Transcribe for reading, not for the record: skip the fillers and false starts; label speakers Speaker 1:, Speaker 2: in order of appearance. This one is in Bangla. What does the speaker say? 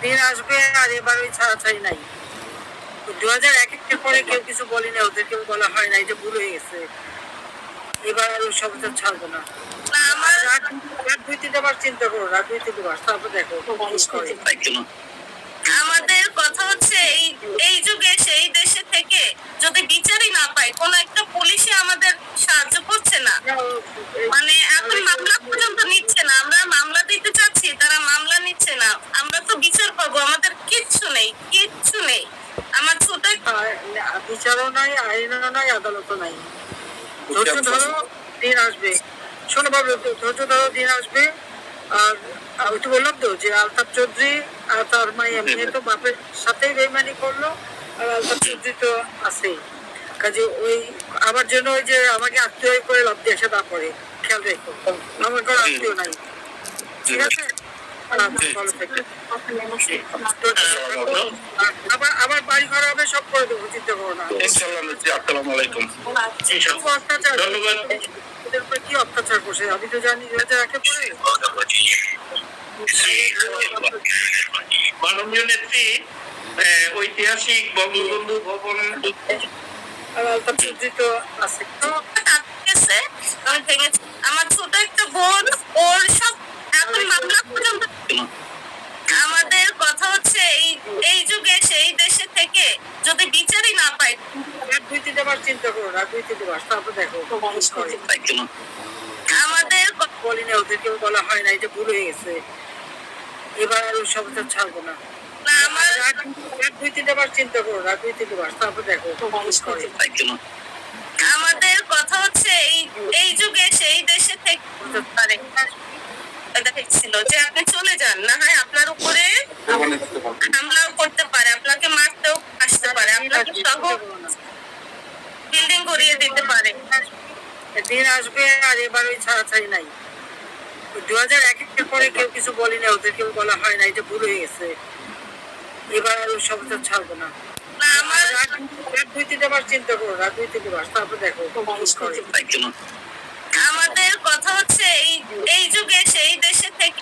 Speaker 1: দিন আসবে আর এবার ওই ছাড়াছাড়ি নাই। 2001-এর পরে কেউ কিছু বলেনি, ওদেরকে বলা হয় নাই যে ভুল হয়ে গেছে, এবার আর ওই সবটা ছাড়বো না। রাত 2-3 বার চিন্তা করো, রাত 2-3 বার, তারপর দেখো
Speaker 2: আমাদের কথা হচ্ছে এই যুগে সেই দেশে থেকে যদি বিচারই না পাই, কোন একটা পুলিশই আমাদের সাহায্য করছে না, মানে এখন মামলা পর্যন্ত নিচ্ছে না। আমরা মামলা দিতে চাচ্ছি, তারা মামলা নিচ্ছে না। আমরা তো বিচার পাবো, আমাদের কিচ্ছু নেই, কিচ্ছু নেই। আমার ছোট
Speaker 1: বিচারও নাই, আইনও নাই, আদালতও নাই। ধৈর্য ধরো, দিন আসবে। শোনো বাবু, ধৈর্য ধরো, দিন আসবে। আর আমি তো বললাম তো যে আলতাফ চৌধুরী আর তার মা এমনি তো বাপের সাথেই বেইমানি করলো, আর আলতাফ চৌধুরী তো আছেই। কাজে ওই আমার জন্য ওই যে আমাকে আত্মীয় করে লাভ দিয়ে আসে, তারপরে খেয়াল রেখো, আমার কোনো আত্মীয় নাই, ঠিক আছে? আবার বাড়ি ঘর হবে, সব করে দেবো, চিন্তা করো না। ওদের উপরে কি অত্যাচার করছে আমি তো জানি। 2001-এর পরে
Speaker 3: মাননীয় নেত্রী ঐতিহাসিক বঙ্গবন্ধু ভবন
Speaker 1: আর আলতাফ চৌধুরী তো আছে।
Speaker 2: আমার ছোট একটা বোন, ওর সব এখন মামলা পর্যন্ত। আমাদের কথা হচ্ছে এই যুগে সেই দেশে থেকে যদি বিচারই না পাই,
Speaker 1: 2-3 বার চিন্তা করো, রাত 2-3 বার, তারপর দেখো
Speaker 2: আমাদের
Speaker 1: বলিনি, ওদেরকে বলা হয় নাই যে ভুল হয়ে গেছে, এবার আর ওই সবটা ছাড়বো না। রাত 2-3 বার চিন্তা করো, রাত 2-3 বার, তারপর দেখো
Speaker 2: আমাদের কথা হচ্ছে এই যুগে সেই দেশে থেকে ছিল যে আপনি চলে যান, না হয় আপনার উপরে হামলাও করতে পারে, আপনাকে মারতেও আসতে পারে, আপনাকে সহ বিল্ডিং গড়িয়ে দিতে পারে।
Speaker 1: দিন আসবে আর এবার ওই ছাড়াছাড়ি নাই। 2001-এর পরে কেউ কিছু বলেনি, ওদেরকে বলা হয় নাই যে ভুল হয়ে গেছে, এবার আর ওই সবটা ছাড়বো না। রাত 2-3 বার চিন্তা করো, রাত 2-3 বার, তারপর দেখো
Speaker 2: আমাদের কথা হচ্ছে এই যুগে সেই দেশে থেকে